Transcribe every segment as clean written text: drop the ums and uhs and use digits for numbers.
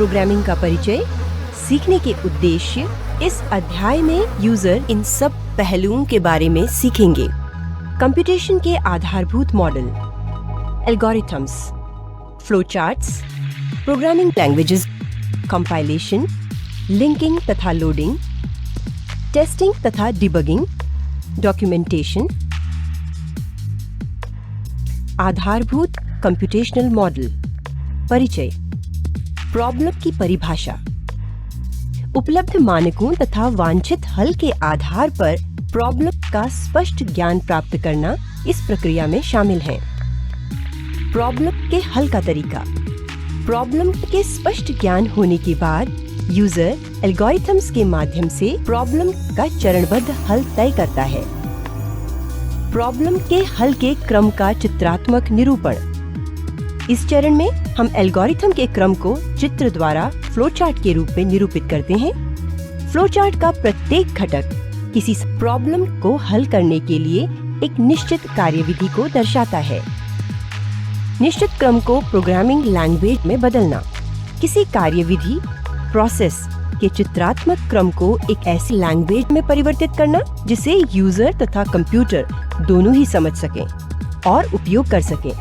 Programming का परिचय, सीखने के उद्देश्य। इस अध्याय में यूजर इन सब पहलुओं के बारे में सीखेंगे। कंप्यूटेशन के आधारभूत model, algorithms, flow charts, programming languages, compilation, linking तथा लोडिंग, टेस्टिंग तथा डिबगिंग, डॉक्यूमेंटेशन। आधारभूत कंप्यूटेशनल मॉडल, परिचय, प्रॉब्लम की परिभाषा। उपलब्ध मानकों तथा वांछित हल के आधार पर प्रॉब्लम का स्पष्ट ज्ञान प्राप्त करना इस प्रक्रिया में शामिल है। प्रॉब्लम के हल का तरीका। प्रॉब्लम के स्पष्ट ज्ञान होने के बाद यूजर एल्गोरिथम्स के माध्यम से प्रॉब्लम का चरणबद्ध हल तय करता है। प्रॉब्लम के हल के क्रम का चित्रात्मक निरूपण। इस चरण में हम एल्गोरिथम के क्रम को चित्र द्वारा फ्लो चार्ट के रूप में निरूपित करते हैं। फ्लो चार्ट का प्रत्येक घटक किसी प्रॉब्लम को हल करने के लिए एक निश्चित कार्यविधि को दर्शाता है। निश्चित क्रम को प्रोग्रामिंग लैंग्वेज में बदलना। किसी कार्यविधि प्रोसेस के चित्रात्मक क्रम को एक ऐसी लैंग्वेज में परिवर्तित करना जिसे यूजर तथा कंप्यूटर दोनों ही समझ सकें और उपयोग कर सकें,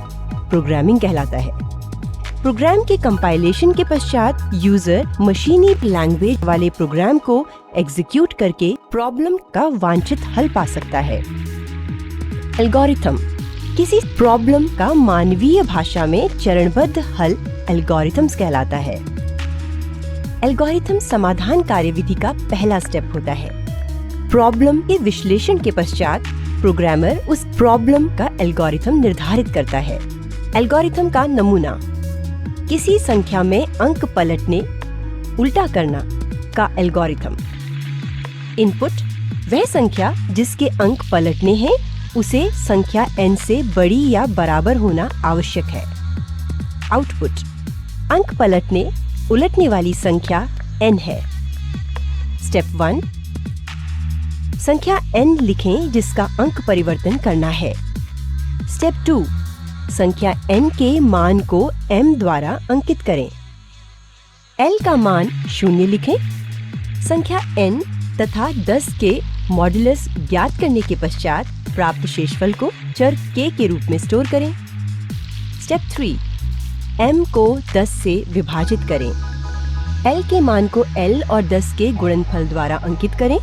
प्रोग्रामिंग कहलाता है। प्रोग्राम के कंपाइलेशन के पश्चात यूजर मशीनी लैंग्वेज वाले प्रोग्राम को एग्जीक्यूट करके प्रॉब्लम का वांछित हल पा सकता है। एल्गोरिथम, किसी प्रॉब्लम का मानवीय भाषा में चरणबद्ध हल एल्गोरिथम्स कहलाता है। एल्गोरिथम समाधान कार्यविधि का पहला स्टेप होता है। प्रॉब्लम के विश्लेषण के पश्चात प्रोग्रामर उस प्रॉब्लम का एल्गोरिथम निर्धारित करता है। एल्गोरिथम का नमूना, किसी संख्या में अंक पलटने, उल्टा करना का एल्गोरिथम। इनपुट, वह संख्या जिसके अंक पलटने हैं उसे संख्या n से बड़ी या बराबर होना आवश्यक है। आउटपुट, अंक पलटने, उलटने वाली संख्या n है। स्टेप 1, संख्या n लिखें जिसका अंक परिवर्तन करना है। स्टेप 2, संख्या n के मान को m द्वारा अंकित करें। l का मान 0 लिखें। संख्या n तथा 10 के मॉड्यूलस ज्ञात करने के पश्चात प्राप्त शेषफल को चर k के रूप में स्टोर करें। स्टेप 3, m को 10 से विभाजित करें। l के मान को l और 10 के गुणनफल द्वारा अंकित करें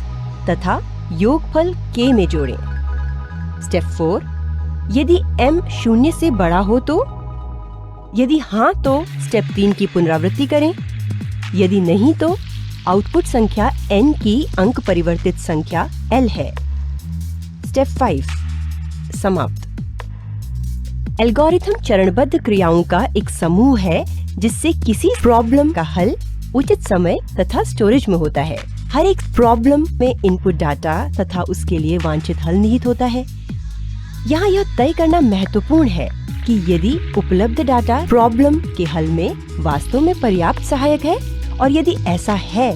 तथा योगफल k में जोड़ें। स्टेप 4, यदि m 0 से बड़ा हो तो, यदि हाँ तो स्टेप 3 की पुनरावृत्ति करें, यदि नहीं तो आउटपुट संख्या n की अंक परिवर्तित संख्या l है। स्टेप 5, समाप्त। एल्गोरिथम चरणबद्ध क्रियाओं का एक समूह है जिससे किसी प्रॉब्लम का हल उचित समय तथा स्टोरेज में होता है। हर एक प्रॉब्लम में इनपुट डाटा तथा उसके लिए वांछित हल निहित होता है। यहाँ यह तय करना महत्वपूर्ण है कि यदि उपलब्ध डाटा प्रॉब्लम के हल में वास्तव में पर्याप्त सहायक है और यदि ऐसा है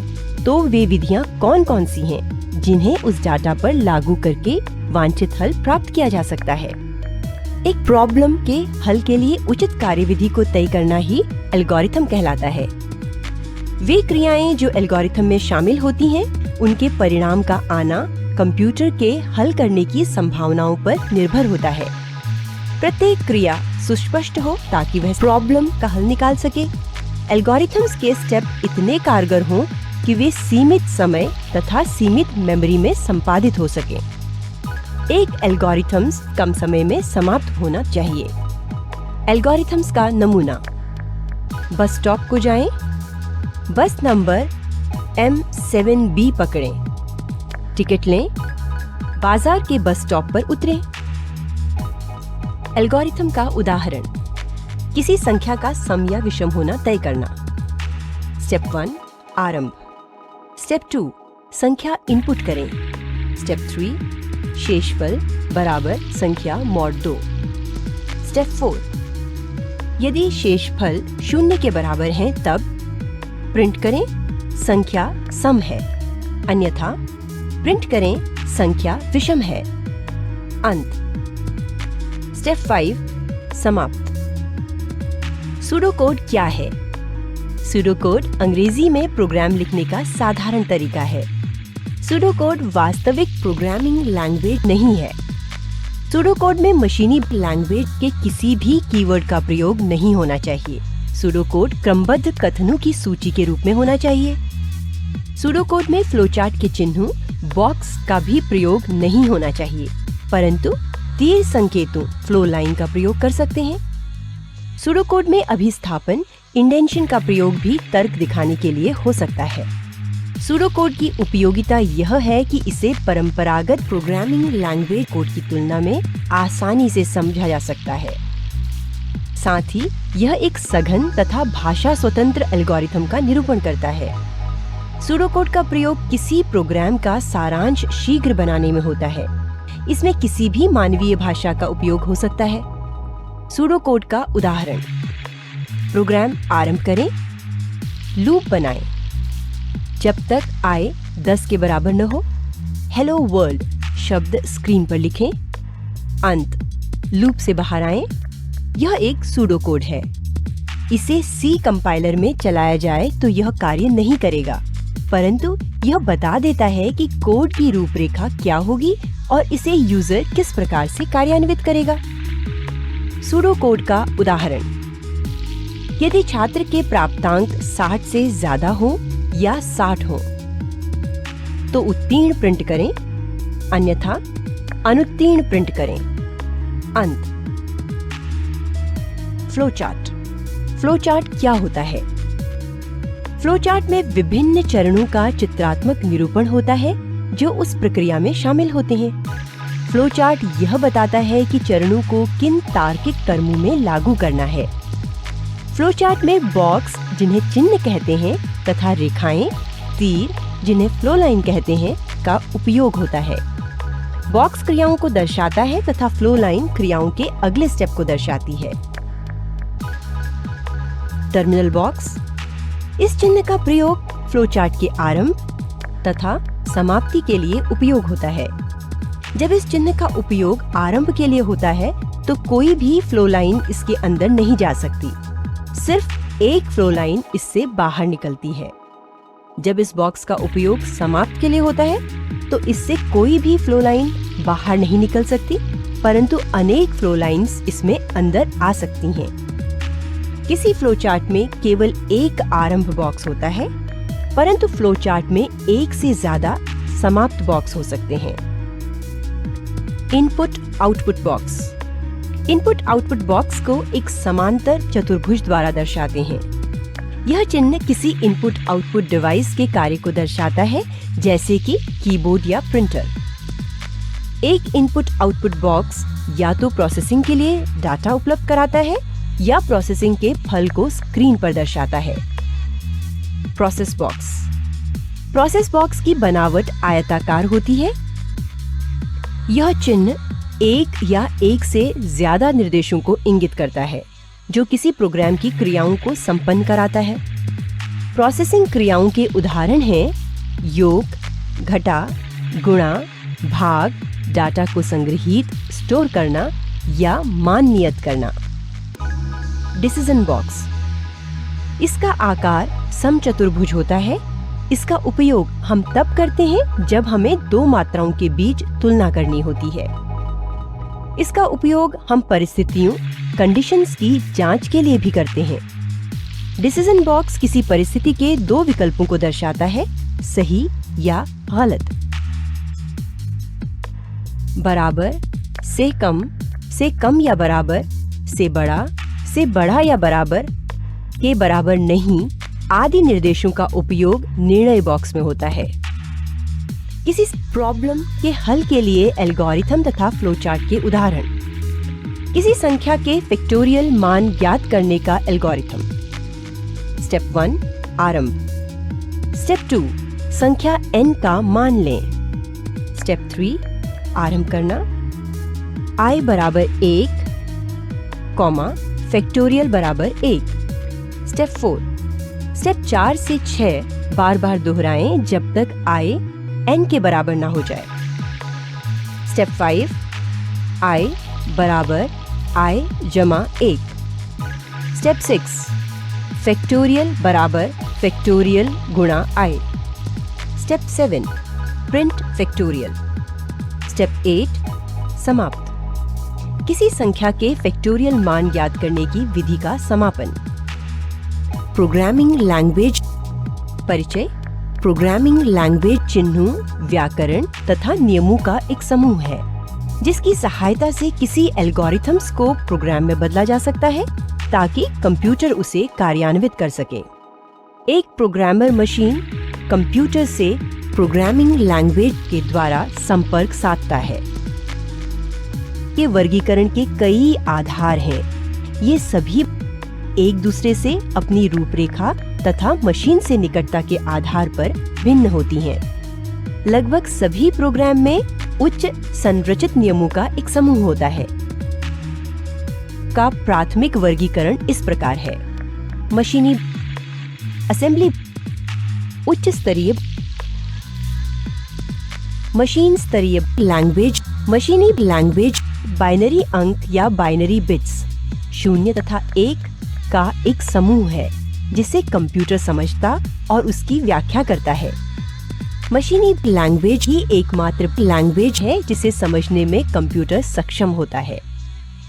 तो वे विधियाँ कौन कौन सी हैं जिन्हें उस डाटा पर लागू करके वांछित हल प्राप्त किया जा सकता है। एक प्रॉब्लम के हल के लिए उचित कार्यविधि को तय करना ही एल्गोरिथम कहलाता है। वे क्रियाएं जो एल्गोरिथम में शामिल होती हैं, उनके परिणाम का आना कंप्यूटर के हल करने की संभावनाओं पर निर्भर होता है। प्रत्येक क्रिया सुस्पष्ट हो ताकि वह प्रॉब्लम का हल निकाल सके। एल्गोरिथम्स के स्टेप इतने कारगर हों कि वे सीमित समय तथा सीमित मेमोरी में संपादित हो सके। एक एल्गोरिथम्स कम समय में समाप्त होना चाहिए। एल्गोरिथम्स का नमूना, बस स्टॉप को जाएं, बस नंबर M7B पकड़ें, टिकट लें, बाजार के बस स्टॉप पर उतरें। एल्गोरिथम का उदाहरण, किसी संख्या का सम या विषम होना तय करना। स्टेप 1, आरंभ। स्टेप 2, संख्या इनपुट करें। स्टेप 3, शेषफल बराबर संख्या मॉड 2। स्टेप 4, यदि शेषफल 0 के बराबर है तब प्रिंट करें संख्या सम है, अन्यथा प्रिंट करें संख्या विषम है। अंत। स्टेप 5, समाप्त। सूडो कोड क्या है? सूडोकोड अंग्रेजी में प्रोग्राम लिखने का साधारण तरीका है। सूडोकोड वास्तविक प्रोग्रामिंग लैंग्वेज नहीं है। सूडोकोड में मशीनी लैंग्वेज के किसी भी कीवर्ड का प्रयोग नहीं होना चाहिए। सूडोकोड क्रमबद्ध कथनों की सूची के रूप में होना चाहिए। सूडोकोड में फ्लोचार्ट के चिन्हों, बॉक्स का भी प्रयोग नहीं होना चाहिए, परंतु तीर संकेतों, फ्लो लाइन का प्रयोग कर सकते हैं। सूडोकोड में अभिस्थापन, इंडेंशन का प्रयोग भी तर्क दिखाने के लिए हो सकता है। सूडोकोड की उपयोगिता यह है कि इसे परंपरागत प्रोग्रामिंग लैंग्वेज कोड की तुलना में आसानी से समझा जा सकता है। साथ ही यह एक सघन तथा भाषा स्वतंत्र एल्गोरिथम का निरूपण करता है। सूडोकोड का प्रयोग किसी प्रोग्राम का सारांश शीघ्र बनाने में होता है। इसमें किसी भी मानवीय भाषा का उपयोग हो सकता है। सूडोकोड का उदाहरण: प्रोग्राम आरंभ करें, लूप बनाएं, जब तक i 10 के बराबर न हो, हेलो वर्ल्ड शब्द स्क्रीन पर लिखें, अंत, लूप से बाहर आएं। यह एक सूडोकोड है। इसे C कंपाइलर में चलाया जाए तो यह कार्य नहीं करेगा, परंतु यह बता देता है कि कोड की रूपरेखा क्या होगी और इसे यूजर किस प्रकार से कार्यान्वित करेगा। सूडोकोड का उदाहरण: यदि छात्र के प्राप्तांक 60 से ज्यादा हो या 60 हो तो उत्तीर्ण प्रिंट करें, अन्यथा अनुत्तीर्ण प्रिंट करें, अंत। फ्लोचार्ट। फ्लोचार्ट क्या होता है? फ्लोचार्ट में विभिन्न चरणों का चित्रात्मक निरूपण होता है जो उस प्रक्रिया में शामिल होते हैं। फ्लोचार्ट यह बताता है कि चरणों को किन तार्किक क्रमों में लागू करना है। फ्लोचार्ट में बॉक्स, जिन्हें चिन्ह कहते हैं, तथा रेखाएं, तीर, जिन्हें फ्लो लाइन कहते हैं, का उपयोग होता है। बॉक्स क्रियाओं को दर्शाता है तथा फ्लो लाइन क्रियाओं के अगले स्टेप को दर्शाती है। Terminal box. इस चिन्ह का प्रयोग फ्लोचार्ट के आरंभ तथा समाप्ति के लिए उपयोग होता है। जब इस चिन्ह का उपयोग आरंभ के लिए होता है तो कोई भी फ्लो लाइन इसके अंदर नहीं जा सकती, सिर्फ एक फ्लो लाइन इससे बाहर निकलती है। जब इस बॉक्स का उपयोग समाप्त के लिए होता है तो इससे कोई भी फ्लो लाइन बाहर नहीं निकल सकती, परंतु अनेक फ्लो लाइंस इसमें अंदर आ सकती हैं। किसी फ्लोचार्ट में केवल एक आरंभ बॉक्स होता है, परंतु फ्लोचार्ट में एक से ज्यादा समाप्त बॉक्स हो सकते हैं। Input output box. Input output box को एक समांतर चतुर्भुज द्वारा दर्शाते हैं। यह चिन्ह किसी इनपुट आउटपुट डिवाइस के कार्य को दर्शाता है, जैसे कि कीबोर्ड या प्रिंटर। एक इनपुट आउटपुट बॉक्स या तो प्रोसेसिंग के लिए डाटा उपलब्ध कराता है या प्रोसेसिंग के फल को स्क्रीन पर दर्शाता है। Process box. प्रोसेस बॉक्स की बनावट आयताकार होती है। यह चिन्ह एक या एक से ज्यादा निर्देशों को इंगित करता है जो किसी प्रोग्राम की क्रियाओं को संपन्न कराता है। प्रोसेसिंग क्रियाओं के उदाहरण हैं योग, घटा, गुणा, भाग, डाटा को संग्रहीत, स्टोर करना या मान नियत करना। Decision box. इसका आकार समचतुर्भुज होता है। इसका उपयोग हम तब करते हैं जब हमें दो मात्राओं के बीच तुलना करनी होती है। इसका उपयोग हम परिस्थितियों, कंडीशंस की जांच के लिए भी करते हैं। डिसीजन बॉक्स किसी परिस्थिति के दो विकल्पों को दर्शाता है, सही या गलत। बराबर, से कम या बराबर, से बड़ा या बराबर, के बराबर नहीं आदि निर्देशों का उपयोग निर्णय बॉक्स में होता है। किसी प्रॉब्लम के हल के लिए एल्गोरिथम तथा फ्लोचार्ट के उदाहरण। किसी संख्या के फैक्टोरियल मान ज्ञात करने का एल्गोरिथम। स्टेप 1 आरंभ। स्टेप 2 संख्या n का मान लें। स्टेप 3 आरंभ करना। i बराबर 1, फैक्टोरियल बराबर 1। स्टेप 4 स्टेप 4 से 6 बार बार दोहराएं जब तक i n के बराबर ना हो जाए। स्टेप 5 i बराबर i जमा 1। स्टेप 6 फैक्टोरियल बराबर फैक्टोरियल गुणा i। Step 7 print factorial. Step 8 समाप्त। किसी संख्या के फैक्टोरियल मान ज्ञात करने की विधि का समापन। प्रोग्रामिंग लैंग्वेज परिचय। प्रोग्रामिंग लैंग्वेज चिन्हों, व्याकरण तथा नियमों का एक समूह है जिसकी सहायता से किसी एल्गोरिथम्स को प्रोग्राम में बदला जा सकता है ताकि कंप्यूटर उसे कार्यान्वित कर सके। एक प्रोग्रामर मशीन कंप्यूटर से प्रोग्रामिंग लैंग्वेज के द्वारा संपर्क साधता है। ये वर्गीकरण के कई आधार हैं। ये सभी एक दूसरे से अपनी रूपरेखा तथा मशीन से निकटता के आधार पर भिन्न होती हैं। लगभग सभी प्रोग्राम में उच्च संरचित नियमों का एक समूह होता है। का प्राथमिक वर्गीकरण इस प्रकार है। मशीनी असेंबली उच्च स्तरीय मशीन स्तरीय लैंग्वेज। मशीनी लैंग्वेज बाइनरी अंक या बाइनरी बिट्स 0 तथा 1 का एक समूह है जिसे कंप्यूटर समझता और उसकी व्याख्या करता है। मशीनी लैंग्वेज ही एकमात्र लैंग्वेज है जिसे समझने में कंप्यूटर सक्षम होता है।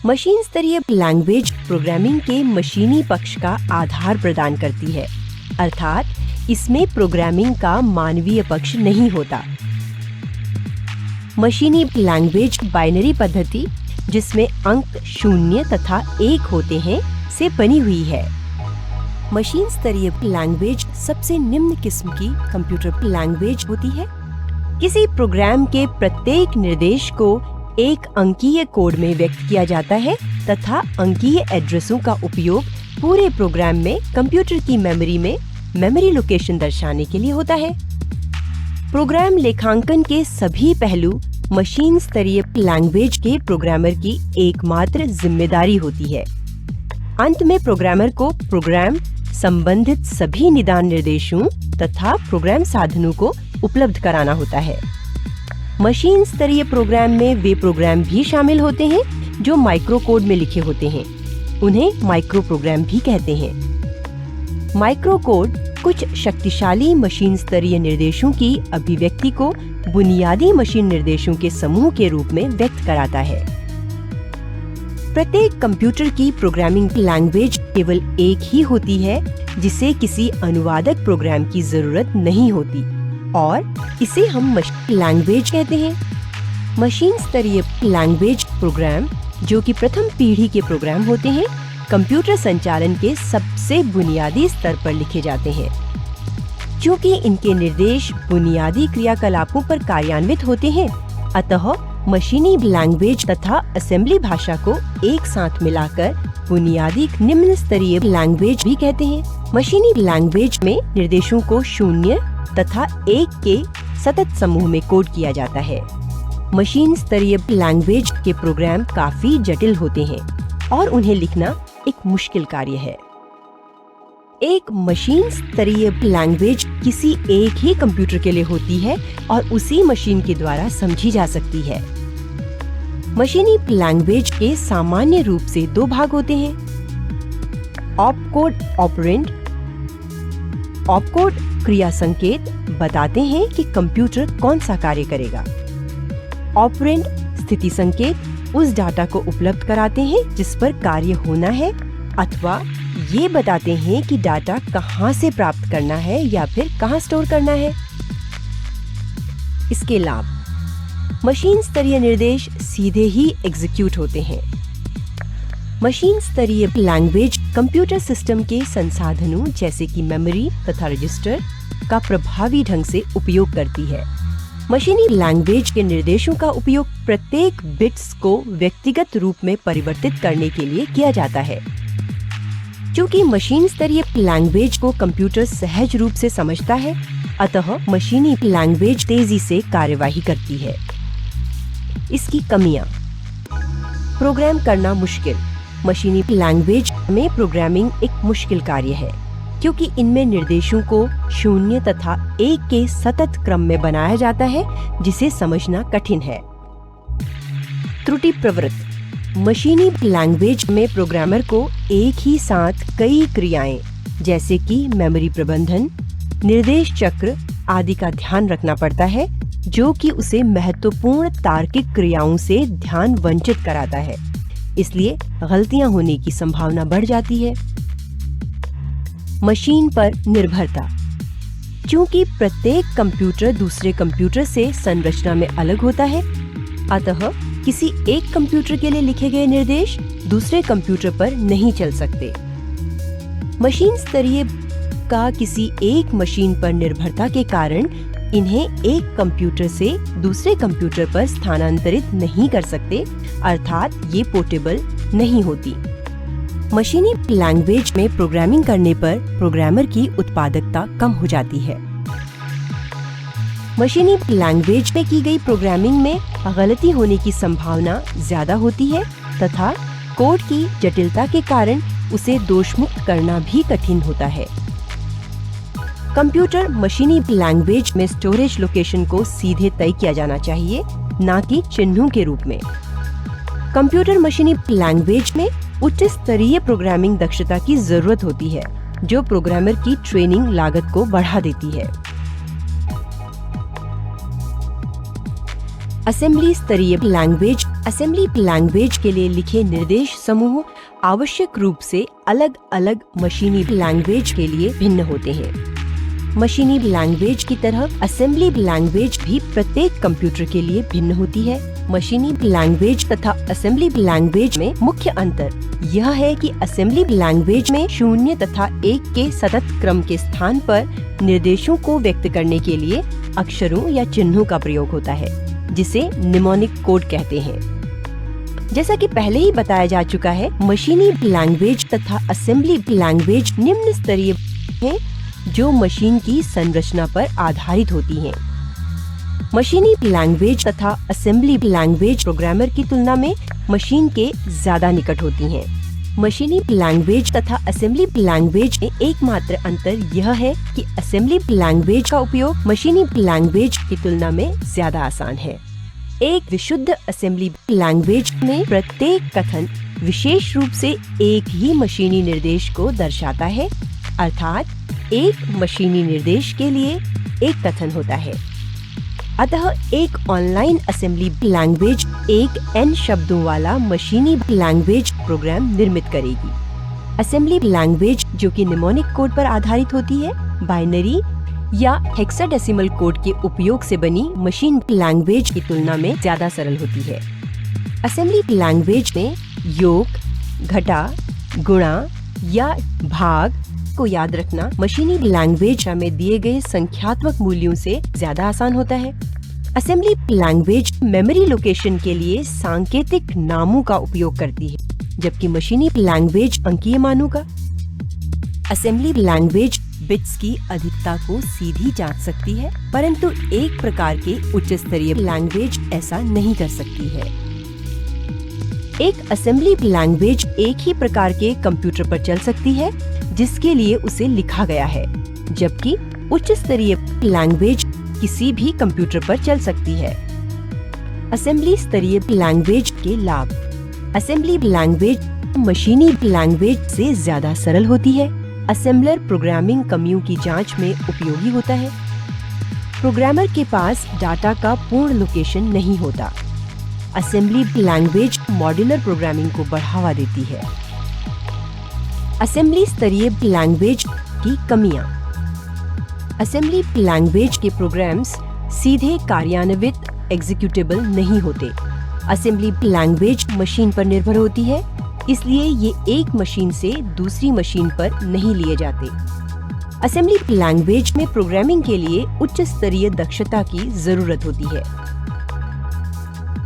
मशीन स्तरीय लैंग्वेज प्रोग्रामिंग के मशीनी पक्ष का आधार प्रदान करती है, अर्थात इसमें प्रोग्रामिंग का मानवीय पक्ष नहीं होता। मशीनी लैंग्वेज बाइनरी पद्धति जिसमें अंक 0 तथा 1 होते हैं से बनी हुई है। मशीन स्तरीय लैंग्वेज सबसे निम्न किस्म की कंप्यूटर लैंग्वेज होती है। किसी प्रोग्राम के प्रत्येक निर्देश को एक अंकीय कोड में व्यक्त किया जाता है तथा अंकीय एड्रेसों का उपयोग पूरे प्रोग्राम में कंप्यूटर की मेमोरी में मेमोरी लोकेशन दर्शाने के लिए होता है। प्रोग्राम लेखांकन के सभी पहलू मशीन स्तरीय लैंग्वेज के प्रोग्रामर की एकमात्र जिम्मेदारी होती है। अंत में प्रोग्रामर को प्रोग्राम संबंधित सभी निदान निर्देशों तथा प्रोग्राम साधनों को उपलब्ध कराना होता है। मशीन स्तरीय प्रोग्राम में वे प्रोग्राम भी शामिल होते हैं जो माइक्रो कोड में लिखे होते हैं। उन्हें माइक्रो प्रोग्राम भी कहते हैं। माइक्रो कोड कुछ शक्तिशाली मशीन स्तरीय निर्देशों की अभिव्यक्ति को बुनियादी मशीन निर्देशों के समूह के रूप में व्यक्त कराता है। प्रत्येक कंप्यूटर की प्रोग्रामिंग लैंग्वेज केवल एक ही होती है जिसे किसी अनुवादक प्रोग्राम की जरूरत नहीं होती और इसे हम मशीन लैंग्वेज कहते हैं। मशीन स्तरीय लैंग्वेज प्रोग्राम जो कि प्रथम पीढ़ी के प्रोग्राम होते हैं, कंप्यूटर संचालन के सबसे बुनियादी स्तर पर लिखे जाते हैं। क्योंकि इनके निर्देश बुनियादी क्रियाकलापों पर कार्यान्वित होते हैं, अतः मशीनी लैंग्वेज तथा असेंबली भाषा को एक साथ मिलाकर बुनियादी निम्न स्तरीय लैंग्वेज भी कहते हैं। मशीनी लैंग्वेज में निर्देशों को 0 तथा 1 के सतत समूह में कोड किया जाता है। मशीन स्तरीय लैंग्वेज के प्रोग्राम काफी जटिल होते हैं और उन्हें लिखना एक मुश्किल कार्य है। एक मशीन स्तरीय लैंग्वेज किसी एक ही कंप्यूटर के लिए होती है और उसी मशीन के द्वारा समझी जा सकती है। मशीनी लैंग्वेज के सामान्य रूप से 2 भाग होते हैं। Opcode operand. ऑपकोड क्रिया संकेत बताते हैं कि कंप्यूटर कौन सा कार्य करेगा। ऑपरेंड स्थिति संकेत उस डाटा को उपलब्ध कराते हैं जिस पर कार्य होना है अथवा ये बताते हैं कि डाटा कहां से प्राप्त करना है या फिर कहां स्टोर करना है। इसके लाभ: मशीन स्तरीय निर्देश सीधे ही एग्जीक्यूट होते हैं। मशीन स्तरीय लैंग्वेज कंप्यूटर सिस्टम के संसाधनों जैसे कि मेमोरी तथा रजिस्टर का प्रभावी ढंग से उपयोग करती है। मशीनी लैंग्वेज के निर्देशों का उपयोग प्रत्येक बिट्स को व्यक्तिगत रूप में परिवर्तित करने के लिए किया जाता है। क्योंकि मशीन स्तरीय लैंग्वेज को कंप्यूटर सहज रूप से समझता है, अतः मशीनी लैंग्वेज तेजी से कार्यवाही करती है। इसकी कमियां: प्रोग्राम करना मुश्किल। मशीनी लैंग्वेज में प्रोग्रामिंग एक मुश्किल कार्य है क्योंकि इनमें निर्देशों को 0 तथा 1 के सतत क्रम में बनाया जाता है जिसे समझना कठिन है। त्रुटि प्रवृत्त: मशीनी लैंग्वेज में प्रोग्रामर को एक ही साथ कई क्रियाएं जैसे कि मेमोरी प्रबंधन, निर्देश चक्र आदि का ध्यान रखना पड़ता है, जो कि उसे महत्वपूर्ण तार्किक क्रियाओं से ध्यान वंचित कराता है। इसलिए गलतियां होने की संभावना बढ़ जाती है। मशीन पर निर्भरता। क्योंकि प्रत्येक कंप्यूटर दूसरे कंप्यूटर से संरचना में अलग होता है, अतः किसी एक कंप्यूटर के लिए लिखे गए निर्देश दूसरे कंप्यूटर पर नहीं चल सकते। मशीन स्तरीय का किसी एक मशीन पर निर्भरता के कारण इन्हें एक कंप्यूटर से दूसरे कंप्यूटर पर स्थानांतरित नहीं कर सकते, अर्थात ये पोर्टेबल नहीं होती। मशीनी लैंग्वेज में प्रोग्रामिंग करने पर प्रोग्रामर की उत्पादकता कम हो जाती है। मशीनी लैंग्वेज में की गई प्रोग्रामिंग में गलती होने की संभावना ज्यादा होती है तथा कोड की जटिलता के कारण उसे दोषमुक्त करना भी कठिन होता है। कंप्यूटर मशीनी लैंग्वेज में स्टोरेज लोकेशन को सीधे तय किया जाना चाहिए, न कि चिन्हों के रूप में। कंप्यूटर मशीनी लैंग्वेज में उच्च स्तरीय प्रोग्रामिंग दक्षता की जरूरत होती है, जो प्रोग्रामर की ट्रेनिंग लागत को बढ़ा देती है। असेंबली स्तरीय लैंग्वेज। असेंबली लैंग्वेज के लिए लिखे निर्देश समूह आवश्यक रूप से अलग अलग मशीनी लैंग्वेज के लिए भिन्न होते हैं। मशीनी लैंग्वेज की तरह असेंबली लैंग्वेज भी प्रत्येक कंप्यूटर के लिए भिन्न होती है। मशीनी लैंग्वेज तथा असेंबली लैंग्वेज में मुख्य अंतर यह है कि असेंबली लैंग्वेज में 0 तथा 1 के सतत क्रम के स्थान पर निर्देशों को व्यक्त करने के लिए अक्षरों या चिन्हों का प्रयोग होता है, जिसे निमोनिक कोड कहते हैं। जैसा कि पहले ही बताया जा चुका है, मशीनी लैंग्वेज तथा असेंबली लैंग्वेज निम्न स्तरीय है, जो मशीन की संरचना पर आधारित होती हैं। मशीनी लैंग्वेज तथा असेंबली लैंग्वेज प्रोग्रामर की तुलना में मशीन के ज्यादा निकट होती हैं। मशीनी लैंग्वेज तथा असेंबली लैंग्वेज में एकमात्र अंतर यह है कि असेंबली लैंग्वेज का उपयोग मशीनी लैंग्वेज की तुलना में ज्यादा आसान है। एक विशुद्ध असेंबली लैंग्वेज में प्रत्येक कथन विशेष रूप से एक ही मशीनी निर्देश को दर्शाता है, अर्थात एक मशीनी निर्देश के लिए एक कथन होता है। अतः एक ऑनलाइन असेंबली लैंग्वेज एक n शब्दों वाला मशीनी लैंग्वेज प्रोग्राम निर्मित करेगी। असेंबली लैंग्वेज, जो कि निमोनिक कोड पर आधारित होती है, बाइनरी या हेक्साडेसिमल कोड के उपयोग से बनी मशीन लैंग्वेज की तुलना में ज्यादा सरल होती है। असेंबली लैंग्वेज में योग, घटा, गुणा या भाग को याद रखना मशीनी लैंग्वेज में दिए गए संख्यात्मक मूल्यों से ज्यादा आसान होता है। असेंबली लैंग्वेज मेमोरी लोकेशन के लिए सांकेतिक नामों का उपयोग करती है, जबकि मशीनी लैंग्वेज अंकीय मानों का। असेंबली लैंग्वेज बिट्स की अधिकता को सीधी जांच सकती है, परंतु एक प्रकार के उच्च स्तरीय लैंग्वेज ऐसा नहीं कर सकती है। एक असेंबली लैंग्वेज एक ही प्रकार के कंप्यूटर पर चल सकती है जिसके लिए उसे लिखा गया है, जबकि उच्च स्तरीय लैंग्वेज किसी भी कंप्यूटर पर चल सकती है। असेंबली स्तरीय लैंग्वेज के लाभ। असेंबली लैंग्वेज मशीनी लैंग्वेज से ज्यादा सरल होती है। असेंबलर प्रोग्रामिंग कमियों की जांच में उपयोगी होता है। प्रोग्रामर के पास डाटा का पूर्ण लोकेशन नहीं होता। असेंबली लैंग्वेज मॉड्यूलर प्रोग्रामिंग को बढ़ावा देती है। असेंबली स्तरीय लैंग्वेज की कमियां। असेंबली लैंग्वेज के प्रोग्राम्स सीधे कार्यान्वित एग्जीक्यूटेबल नहीं होते। असेंबली लैंग्वेज मशीन पर निर्भर होती है, इसलिए ये एक मशीन से दूसरी मशीन पर नहीं लिए जाते। असेंबली लैंग्वेज में प्रोग्रामिंग के लिए उच्च स्तरीय दक्षता की जरूरत होती है।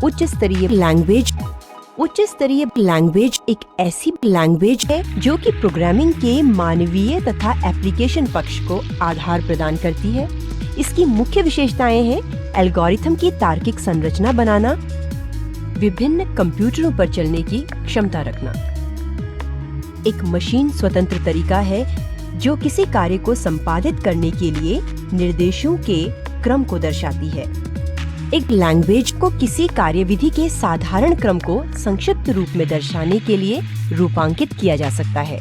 उच्च स्तरीय लैंग्वेज। उच्च स्तरीय लैंग्वेज एक ऐसी लैंग्वेज है जो कि प्रोग्रामिंग के मानवीय तथा एप्लीकेशन पक्ष को आधार प्रदान करती है। इसकी मुख्य विशेषताएं हैं एल्गोरिथम की तार्किक संरचना बनाना, विभिन्न कंप्यूटरों पर चलने की क्षमता रखना। एक मशीन स्वतंत्र तरीका है जो किसी कार्य को संपादित करने के लिए निर्देशों के क्रम को दर्शाती है। एक लैंग्वेज को किसी कार्यविधि के साधारण क्रम को संक्षिप्त रूप में दर्शाने के लिए रूपांकित किया जा सकता है।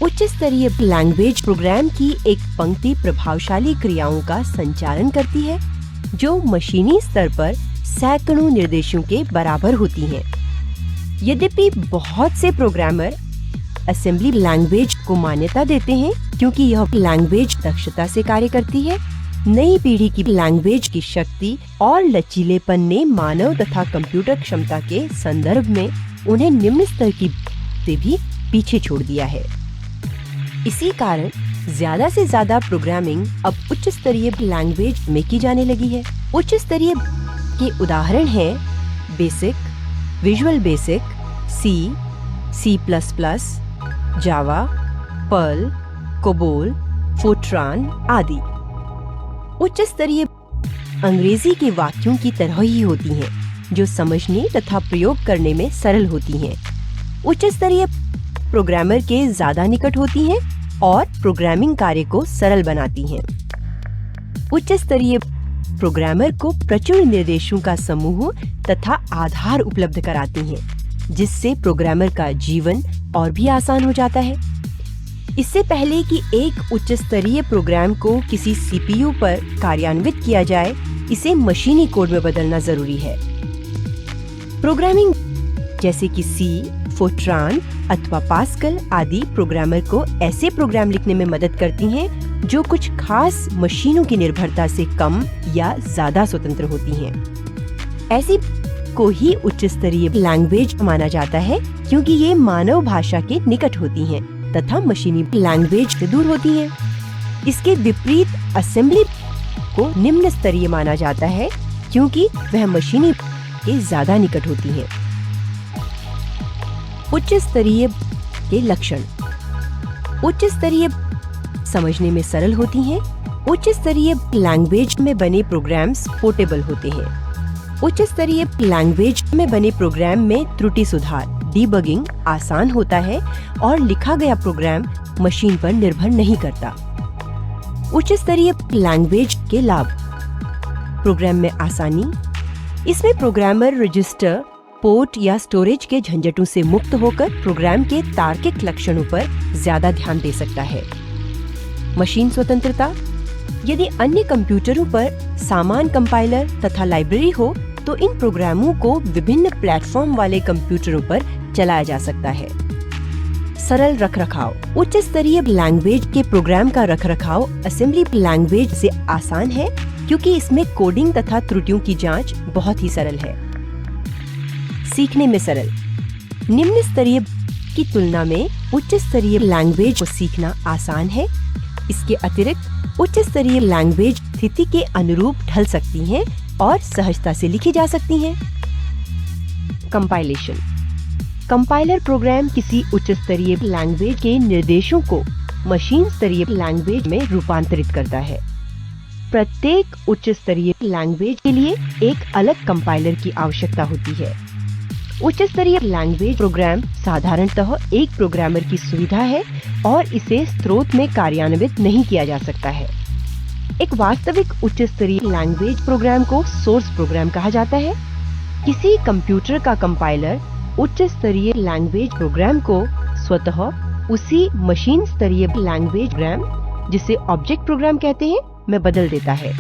उच्च स्तरीय लैंग्वेज प्रोग्राम की एक पंक्ति प्रभावशाली क्रियाओं का संचालन करती है जो मशीनी स्तर पर सैकड़ों निर्देशों के बराबर होती हैं। यद्यपि बहुत से प्रोग्रामर असेंबली लैंग्वेज को मान्यता देते हैं क्योंकि यह लैंग्वेज दक्षता से कार्य करती है, नई पीढ़ी की लैंग्वेज की शक्ति और लचीलेपन ने मानव तथा कंप्यूटर क्षमता के संदर्भ में उन्हें निम्न स्तर की से भी पीछे छोड़ दिया है। इसी कारण ज्यादा से ज्यादा प्रोग्रामिंग अब उच्च स्तरीय लैंग्वेज में की जाने लगी है। उच्च स्तरीय के उदाहरण हैं बेसिक, विजुअल बेसिक, सी, C++, जावा, पर्ल, कोबोल, फोर्ट्रान आदि। उच्च स्तरीय अंग्रेजी के वाक्यों की तरह ही होती हैं, जो समझने तथा प्रयोग करने में सरल होती हैं। उच्च स्तरीय प्रोग्रामर के ज्यादा निकट होती हैं और प्रोग्रामिंग कार्य को सरल बनाती हैं। उच्च स्तरीय प्रोग्रामर को प्रचुर निर्देशों का समूह तथा आधार उपलब्ध कराती हैं, जिससे प्रोग्रामर का जीवन और भी आसान हो जाता है। इससे पहले कि एक उच्च स्तरीय प्रोग्राम को किसी सीपीयू पर कार्यान्वित किया जाए, इसे मशीनी कोड में बदलना जरूरी है। प्रोग्रामिंग जैसे कि सी, फोर्ट्रान अथवा पास्कल आदि प्रोग्रामर को ऐसे प्रोग्राम लिखने में मदद करती हैं जो कुछ खास मशीनों की निर्भरता से कम या ज्यादा स्वतंत्र होती हैं। ऐसी को ही उच्च स्तरीय लैंग्वेज माना जाता है क्योंकि ये मानव भाषा के निकट होती हैं तथा मशीनी लैंग्वेज से दूर होती हैं। इसके विपरीत असेंबली को निम्न स्तरीय माना जाता है क्योंकि वह मशीनी के ज्यादा निकट होती हैं। उच्च स्तरीय के लक्षण। उच्च स्तरीय समझने में सरल होती हैं। उच्च स्तरीय लैंग्वेज में बने प्रोग्राम्स पोर्टेबल होते हैं। उच्च स्तरीय लैंग्वेज में बने प्रोग्राम में त्रुटि सुधार, डीबगिंग आसान होता है और लिखा गया प्रोग्राम मशीन पर निर्भर नहीं करता। उच्च स्तरीय लैंग्वेज के लाभ। प्रोग्राम में आसानी। इसमें प्रोग्रामर रजिस्टर, पोर्ट या स्टोरेज के झंझटों से मुक्त होकर प्रोग्राम के तार्किक लक्षणों पर ज्यादा ध्यान दे सकता है। मशीन स्वतंत्रता। यदि अन्य कंप्यूटरों पर समान कंपाइलर तथा लाइब्रेरी हो तो इन प्रोग्रामों को विभिन्न प्लेटफॉर्म वाले कंप्यूटरों पर चलाया जा सकता है। सरल रखरखाव। उच्च स्तरीय लैंग्वेज के प्रोग्राम का रखरखाव असेंबली लैंग्वेज से आसान है क्योंकि इसमें कोडिंग तथा त्रुटियों की जांच बहुत ही सरल है। सीखने में सरल। निम्न स्तरीय की तुलना में उच्च स्तरीय लैंग्वेज को सीखना आसान है। इसके अतिरिक्त उच्च स्तरीय लैंग्वेज स्थिति के अनुरूप ढल सकती हैं और सहजता से लिखी जा सकती हैं। कंपाइलेशन। कंपाइलर प्रोग्राम किसी उच्च स्तरीय लैंग्वेज के निर्देशों को मशीन स्तरीय लैंग्वेज में रूपांतरित करता है। प्रत्येक उच्च स्तरीय लैंग्वेज के लिए एक अलग कंपाइलर की आवश्यकता होती है। उच्च स्तरीय लैंग्वेज प्रोग्राम साधारणतः एक प्रोग्रामर की सुविधा है और इसे स्रोत में कार्यान्वित नहीं किया जा सकता है। एक वास्तविक उच्च स्तरीय लैंग्वेज प्रोग्राम को सोर्स प्रोग्राम कहा जाता है। किसी कंप्यूटर का कंपाइलर उच्च स्तरीय लैंग्वेज प्रोग्राम को स्वतः उसी मशीन स्तरीय लैंग्वेज प्रोग्राम, जिसे ऑब्जेक्ट प्रोग्राम कहते हैं, में बदल देता है।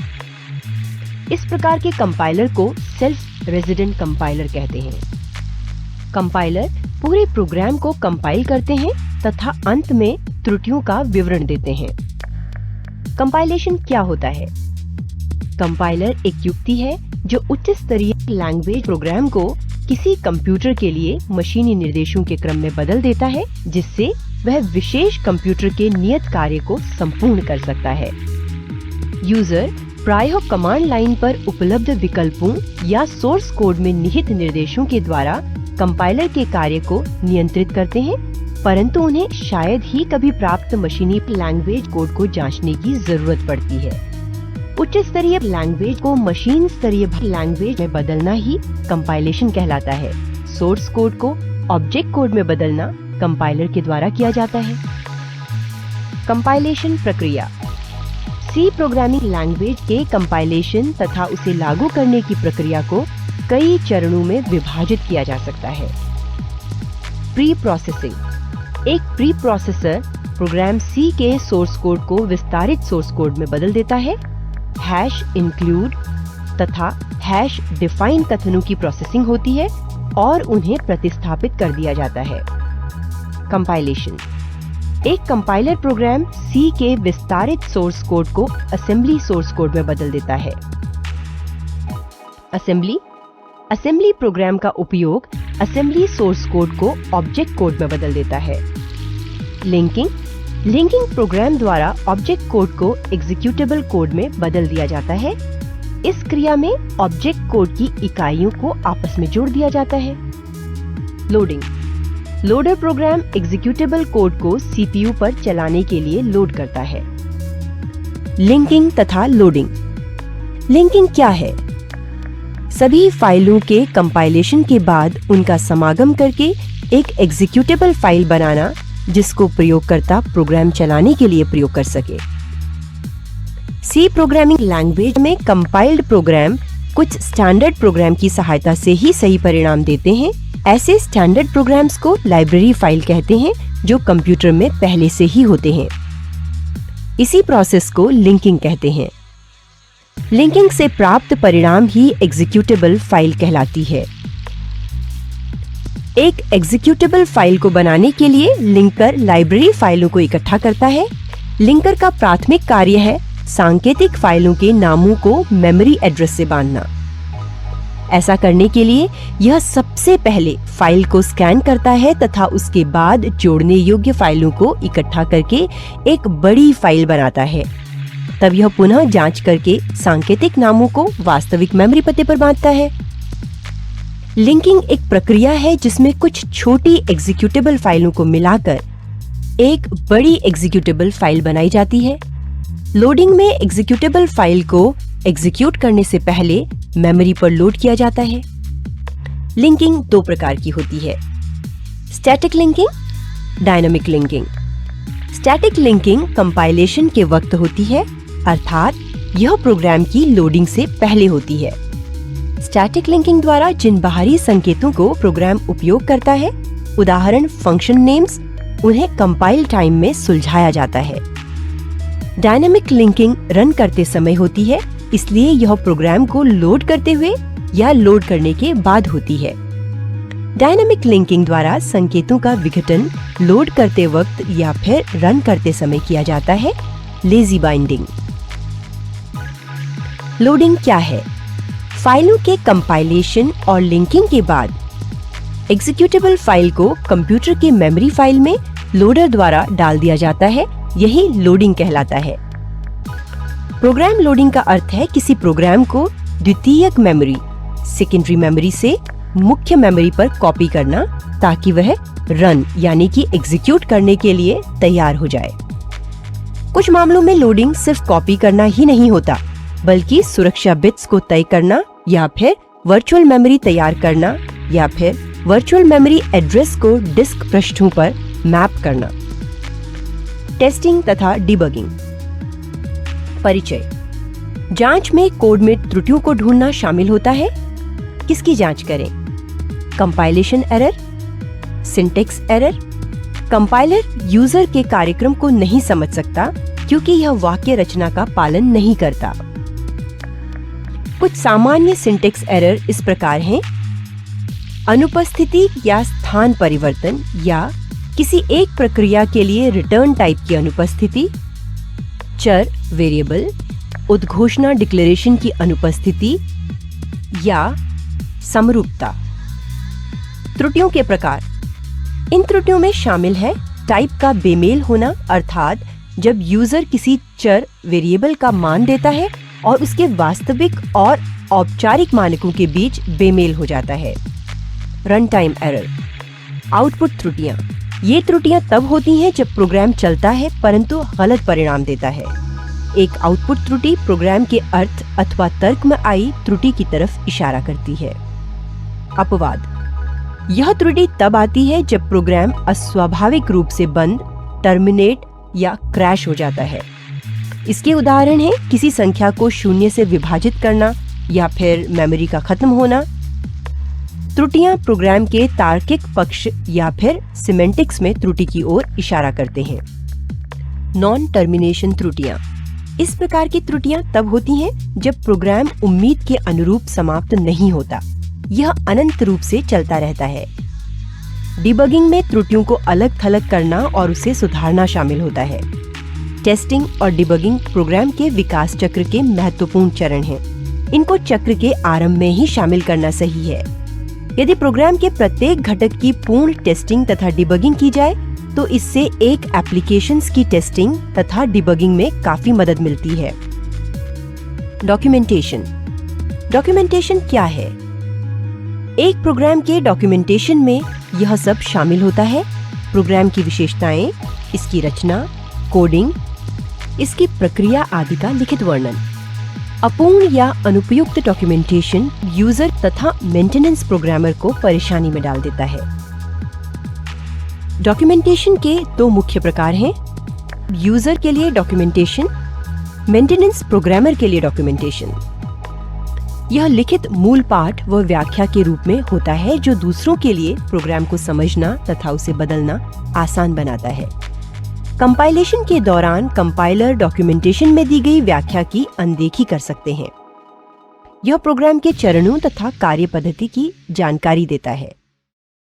इस प्रकार के कंपाइलर को सेल्फ रेजिडेंट कंपाइलर कहते हैं। कंपाइलर पूरे प्रोग्राम को कंपाइल करते हैं तथा अंत में त्रुटियों का विवरण देते हैं। कंपाइलेशन क्या होता है? कंपाइलर एक युक्ति है जो उच्च स्तरीय लैंग्वेज प्रोग्राम को किसी कंप्यूटर के लिए मशीनी निर्देशों के क्रम में बदल देता है, जिससे वह विशेष कंप्यूटर के नियत कार्य को संपूर्ण कर सकता है। यूजर प्रायः कमांड लाइन पर उपलब्ध विकल्पों या सोर्स कोड में निहित निर्देशों के द्वारा कंपाइलर के कार्य को नियंत्रित करते हैं, परंतु उन्हें शायद ही कभी प्राप्त मशीनी लैंग्वेज कोड को जांचने की जरूरत पड़ती है। उच्च स्तरीय लैंग्वेज को मशीन स्तरीय लैंग्वेज में बदलना ही कंपाइलेशन कहलाता है। सोर्स कोड को ऑब्जेक्ट कोड में बदलना कंपाइलर के द्वारा किया जाता है। कंपाइलेशन प्रक्रिया। सी प्रोग्रामिंग लैंग्वेज के कंपाइलेशन तथा उसे लागू करने की प्रक्रिया को कई चरणों में विभाजित किया जा सकता है। Pre processing. एक प्री प्रोसेसर प्रोग्राम C के सोर्स कोड को विस्तारित सोर्स कोड में बदल देता है। #include तथा #define कथनों की प्रोसेसिंग होती है और उन्हें प्रतिस्थापित कर दिया जाता है। कंपाइलेशन, एक कंपाइलर प्रोग्राम C के विस्तारित सोर्स कोड को असेंबली सोर्स कोड में बदल देता है। असेंबली प्रोग्राम का उपयोग असेंबली सोर्स कोड को ऑब्जेक्ट कोड में बदल देता है। लिंकिंग प्रोग्राम द्वारा ऑब्जेक्ट कोड को एग्जीक्यूटेबल कोड में बदल दिया जाता है। इस क्रिया में ऑब्जेक्ट कोड की इकाइयों को आपस में जोड़ दिया जाता है। लोडर प्रोग्राम एग्जीक्यूटेबल कोड को CPU पर चलाने के लिए लोड करता है। लिंकिंग तथा लोडिंग। लिंकिंग क्या है? सभी फाइलों के कंपाइलेशन के बाद उनका समागम करके एक एग्जीक्यूटेबल फाइल बनाना जिसको प्रयोगकर्ता प्रोग्राम चलाने के लिए प्रयोग कर सके। C प्रोग्रामिंग लैंग्वेज में कंपाइल्ड प्रोग्राम कुछ स्टैंडर्ड प्रोग्राम की सहायता से ही सही परिणाम देते हैं। ऐसे स्टैंडर्ड प्रोग्राम्स को लाइब्रेरी फाइल कहते हैं जो कंप्यूटर में पहले से ही होते हैं। इसी प्रोसेस को लिंकिंग कहते हैं। लिंकिंग से प्राप्त परिणाम ही एग्जीक्यूटेबल फाइल कहलाती है। एक एग्जीक्यूटेबल फाइल को बनाने के लिए लिंकर लाइब्रेरी फाइलों को इकट्ठा करता है। लिंकर का प्राथमिक कार्य है सांकेतिक फाइलों के नामों को मेमोरी एड्रेस से बांधना। ऐसा करने के लिए यह सबसे पहले फाइल को स्कैन करता है तथा उसके बाद जोड़ने योग्य फाइलों को इकट्ठा करके एक बड़ी फाइल बनाता है। तब यह पुनः जांच करके सांकेतिक नामों को वास्तविक मेमोरी पते पर बांधता है। लिंकिंग एक प्रक्रिया है जिसमें कुछ छोटी एग्जीक्यूटेबल फाइलों को मिलाकर एक बड़ी एग्जीक्यूटेबल फाइल बनाई जाती है। लोडिंग में एग्जीक्यूटेबल फाइल को एग्जीक्यूट करने से पहले मेमोरी पर लोड किया जाता है। लिंकिंग दो प्रकार की होती है, static linking, dynamic linking. Static linking compilation के वक्त होती है, अर्थात यह प्रोग्राम की लोडिंग से पहले होती है। स्टैटिक लिंकिंग द्वारा जिन बाहरी संकेतों को प्रोग्राम उपयोग करता है, उदाहरण फंक्शन नेम्स, उन्हें कंपाइल टाइम में सुलझाया जाता है। डायनामिक लिंकिंग रन करते समय होती है, इसलिए यह प्रोग्राम को लोड करते हुए या लोड करने के बाद होती है। डायनामिक लिंकिंग द्वारा संकेतों का विघटन लोड करते वक्त या फिर रन करते समय किया जाता है। Lazy binding. लोडिंग क्या है? फाइलों के कंपाइलेशन और लिंकिंग के बाद एग्जीक्यूटेबल फाइल को कंप्यूटर के मेमोरी फाइल में लोडर द्वारा डाल दिया जाता है। यही लोडिंग कहलाता है। प्रोग्राम लोडिंग का अर्थ है किसी प्रोग्राम को द्वितीयक मेमोरी, सेकेंडरी मेमोरी से मुख्य मेमोरी पर कॉपी करना ताकि वह रन यानी कि एग्जीक्यूट करने के लिए तैयार हो जाए। कुछ मामलों में लोडिंग सिर्फ कॉपी करना ही नहीं होता, बल्कि सुरक्षा बिट्स को तय करना या फिर वर्चुअल मेमोरी तैयार करना या फिर वर्चुअल मेमोरी एड्रेस को डिस्क पृष्ठों पर मैप करना। टेस्टिंग तथा डिबगिंग। परिचय। जांच में कोड में त्रुटियों को ढूंढना शामिल होता है। किसकी जांच करें? Compilation error, syntax error. Compiler user के कार्यक्रम को नहीं समझ सकता क्योंकि यह वाक्य रचना का पालन नहीं करता। कुछ सामान्य सिंटैक्स एरर इस प्रकार हैं: अनुपस्थिति या स्थान परिवर्तन या किसी एक प्रक्रिया के लिए रिटर्न टाइप की अनुपस्थिति, चर वेरिएबल, उद्घोषणा डिक्लेरेशन की अनुपस्थिति या समरूपता। त्रुटियों के प्रकार। इन त्रुटियों में शामिल है टाइप का बेमेल होना, अर्थात जब यूजर किसी चर वेरिएबल का मान देता है और उसके वास्तविक और औपचारिक मानकों के बीच बेमेल हो जाता है। Run time error. आउटपुट त्रुटियां। ये त्रुटियां तब होती हैं जब प्रोग्राम चलता है परंतु गलत परिणाम देता है। एक आउटपुट त्रुटि प्रोग्राम के अर्थ अथवा तर्क में आई त्रुटि की तरफ इशारा करती है। अपवाद। यह त्रुटि तब आती है जब प्रोग्राम अस्वाभाविक रूप से बंद, टर्मिनेट या क्रैश हो जाता है। इसके उदाहरण हैं किसी संख्या को शून्य से विभाजित करना या फिर मेमोरी का खत्म होना। त्रुटियां प्रोग्राम के तार्किक पक्ष या फिर सिमेंटिक्स में त्रुटि की ओर इशारा करते हैं। नॉन टर्मिनेशन त्रुटियां। इस प्रकार की त्रुटियां तब होती हैं जब प्रोग्राम उम्मीद के अनुरूप समाप्त नहीं होता, यह अनंत रूप से चलता रहता है। डिबगिंग में त्रुटियों को अलग थलग करना और उसे सुधारना शामिल होता है। टेस्टिंग और डिबगिंग प्रोग्राम के विकास चक्र के महत्वपूर्ण चरण हैं। इनको चक्र के आरंभ में ही शामिल करना सही है। यदि प्रोग्राम के प्रत्येक घटक की पूर्ण टेस्टिंग तथा डिबगिंग की जाए तो इससे एक एप्लीकेशंस की टेस्टिंग तथा डिबगिंग में काफी मदद मिलती है। डॉक्यूमेंटेशन। डॉक्यूमेंटेशन क्या है? एक प्रोग्राम के डॉक्यूमेंटेशन में यह सब शामिल होता है: प्रोग्राम की विशेषताएं, इसकी रचना, कोडिंग, इसकी प्रक्रिया आदि का लिखित वर्णन। अपूर्ण या अनुपयुक्त डॉक्यूमेंटेशन यूजर तथा मेंटेनेंस प्रोग्रामर को परेशानी में डाल देता है। डॉक्यूमेंटेशन के दो मुख्य प्रकार हैं: यूजर के लिए डॉक्यूमेंटेशन, मेंटेनेंस प्रोग्रामर के लिए डॉक्यूमेंटेशन। यह लिखित मूल पाठ व व्याख्या के रूप में होता है जो दूसरों के लिए प्रोग्राम को समझना तथा उसे बदलना आसान बनाता है। कंपाइलेशन के दौरान कंपाइलर डॉक्यूमेंटेशन में दी गई व्याख्या की अनदेखी कर सकते हैं। यह प्रोग्राम के चरणों तथा कार्य पद्धति की जानकारी देता है।